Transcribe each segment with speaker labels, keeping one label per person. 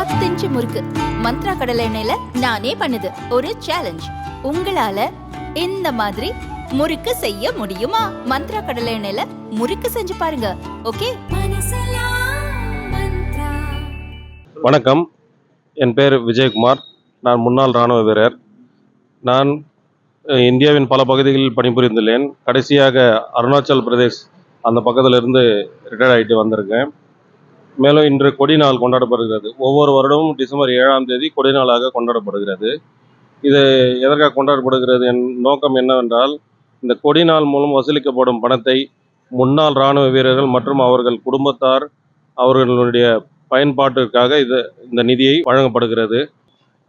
Speaker 1: 10 inch முறுக்கு மந்த்ரா கடலை எண்ணெயில நானே பண்ணுது. ஒரு சேலஞ்ச், உங்களால இந்த மாதிரி முறுக்கு செய்ய முடியுமா? மந்த்ரா கடலை எண்ணெயில முறுக்கு செஞ்சு பாருங்க. ஓகே.
Speaker 2: வணக்கம், என் பேர் விஜயகுமார். நான் முன்னாள் இராணுவ வீரர். நான் இந்தியாவின் பல பகுதிகளில் பணிபுரிந்துள்ளேன். கடைசியாக அருணாச்சல் பிரதேஷ் அந்த பக்கத்திலிருந்து ரிட்டையர்ட் ஆகிட்டு வந்திருக்கேன். மேலும் இன்று கொடி நாள் கொண்டாடப்படுகிறது. ஒவ்வொரு வருடமும் டிசம்பர் 7ஆம் தேதி கொடி நாளாக கொண்டாடப்படுகிறது. இது எதற்காக கொண்டாடப்படுகிறது நோக்கம் என்னவென்றால், இந்த கொடி நாள் மூலம் வசூலிக்கப்படும் பணத்தை முன்னாள் இராணுவ வீரர்கள் மற்றும் அவர்கள் குடும்பத்தார் அவர்களுடைய பயன்பாட்டிற்காக இந்த நிதியை வழங்கப்படுகிறது.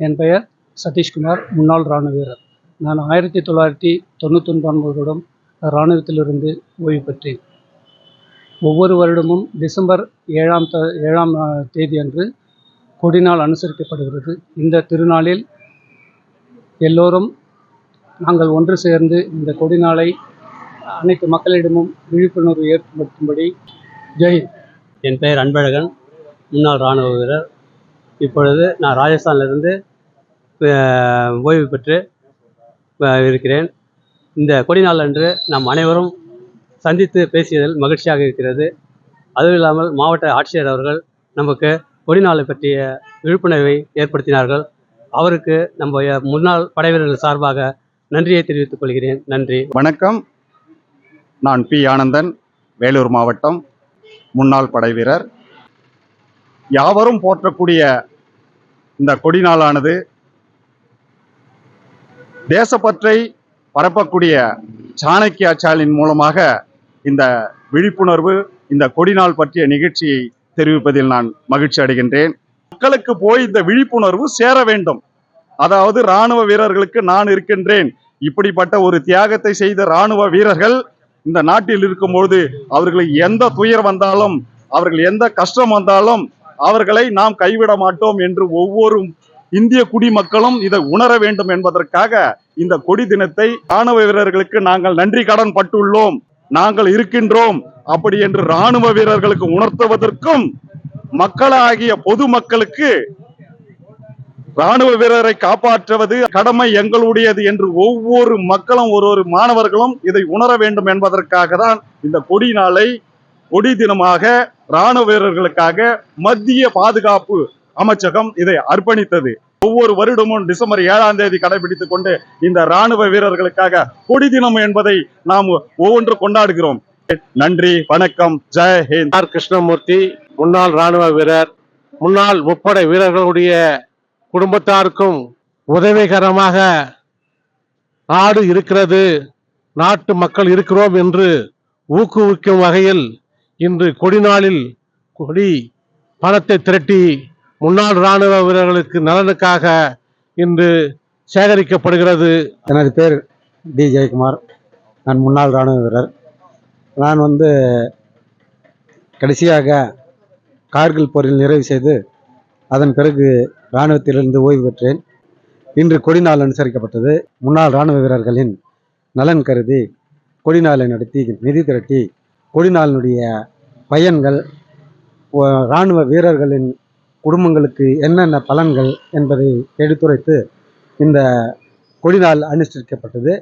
Speaker 3: என் பெயர் சதீஷ்குமார், முன்னாள் இராணுவ வீரர். நான் 1999 இராணுவத்திலிருந்து ஓய்வு பெற்றேன். ஒவ்வொரு வருடமும் டிசம்பர் 7ஆம் தேதி அன்று கொடிநாள் அனுசரிக்கப்படுகிறது. இந்த திருநாளில் எல்லோரும் நாங்கள் ஒன்று சேர்ந்து இந்த கொடிநாளை அனைத்து மக்களிடமும் விழிப்புணர்வு ஏற்படுத்தும்படி ஜெய்.
Speaker 4: என் பெயர் அன்பழகன், முன்னாள் இராணுவ வீரர். இப்பொழுது நான் ராஜஸ்தானிலிருந்து ஓய்வு பெற்று இருக்கிறேன். இந்த கொடிநாள் அன்று நாம் அனைவரும் சந்தித்து பேசியதில் மகிழ்ச்சியாக இருக்கிறது. அதுவும் இல்லாமல் மாவட்ட ஆட்சியர் அவர்கள் நமக்கு கொடிநாளை பற்றிய விழிப்புணர்வை ஏற்படுத்தினார்கள். அவருக்கு நம்ம முன்னாள் படைவீரர்கள் சார்பாக நன்றியை தெரிவித்துக் கொள்கிறேன். நன்றி.
Speaker 5: வணக்கம், நான் பி ஆனந்தன், வேலூர் மாவட்டம், முன்னாள் படைவீரர். யாவரும் போற்றக்கூடிய இந்த கொடிநாளானது தேசப்பற்றை பரப்பக்கூடிய சாணக்கியாச்சாலின் மூலமாக இந்த விழிப்புணர்வு, இந்த கொடிநாள் பற்றிய நிகழ்ச்சியை தெரிவிப்பதில் நான் மகிழ்ச்சி அடைகின்றேன். மக்களுக்கு போய் இந்த விழிப்புணர்வு சேர வேண்டும். அதாவது இராணுவ வீரர்களுக்கு நான் இருக்கின்றேன், இப்படிப்பட்ட ஒரு தியாகத்தை செய்த இராணுவ வீரர்கள் இந்த நாட்டில் இருக்கும்பொழுது அவர்களுக்கு எந்த துயர் வந்தாலும், அவர்கள் எந்த கஷ்டம் வந்தாலும் அவர்களை நாம் கைவிட மாட்டோம் என்று ஒவ்வொரு இந்திய குடிமக்களும் இதை உணர வேண்டும் என்பதற்காக இந்த கொடி தினத்தை இராணுவ வீரர்களுக்கு நாங்கள் நன்றி கடன் பட்டுள்ளோம், நாங்கள் இருக்கின்றோம் அப்படி என்று இராணுவ வீரர்களுக்கு உணர்த்துவதற்கும், மக்களாகிய பொதுமக்களுக்கு இராணுவ வீரரை காப்பாற்றுவது கடமை எங்களுடையது என்று ஒவ்வொரு மக்களும் ஒரு மாணவர்களும் இதை உணர வேண்டும் என்பதற்காக தான் இந்த கொடி நாளை கொடி தினமாக இராணுவ வீரர்களுக்காக மத்திய பாதுகாப்பு அமைச்சகம் இதை அர்ப்பணித்தது. ஒவ்வொரு வருடமும் டிசம்பர் 7ஆம் தேதி கடைபிடித்துக் கொண்டு இந்த இராணுவ வீரர்களுக்காக கொடி தினம் என்பதை நாம் ஒவ்வொன்று கொண்டாடுகிறோம். நன்றி, வணக்கம், ஜெய் ஹிந்த்.
Speaker 2: ஆர் கிருஷ்ணமூர்த்தி, முன்னாள் இராணுவ வீரர். முன்னாள் முப்படை வீரர்களுடைய குடும்பத்தாருக்கும் உதவிகரமாக நாடு இருக்கிறது, நாட்டு மக்கள் இருக்கிறோம் என்று ஊக்குவிக்கும் வகையில் இன்று கொடிநாளில் கொடி பணத்தை திரட்டி முன்னாள் இராணுவ வீரர்களுக்கு நலனுக்காக இன்று சேகரிக்கப்படுகிறது.
Speaker 6: எனது பேர் டி ஜெயக்குமார், நான் முன்னாள் இராணுவ வீரர். நான் கடைசியாக கார்கில் போரில் நிறைவு செய்து அதன் பிறகு இராணுவத்திலிருந்து ஓய்வு பெற்றேன். இன்று கொடிநாள் அனுசரிக்கப்பட்டது. முன்னாள் இராணுவ வீரர்களின் நலன் கருதி கொடிநாளை நடத்தி நிதி திரட்டி கொடிநாளினுடைய பயன்கள், இராணுவ வீரர்களின் குடும்பங்களுக்கு என்னென்ன பலன்கள் என்பதை எடுத்துரைத்து இந்த கொடிநாள் அனுஷ்டிக்கப்பட்டது.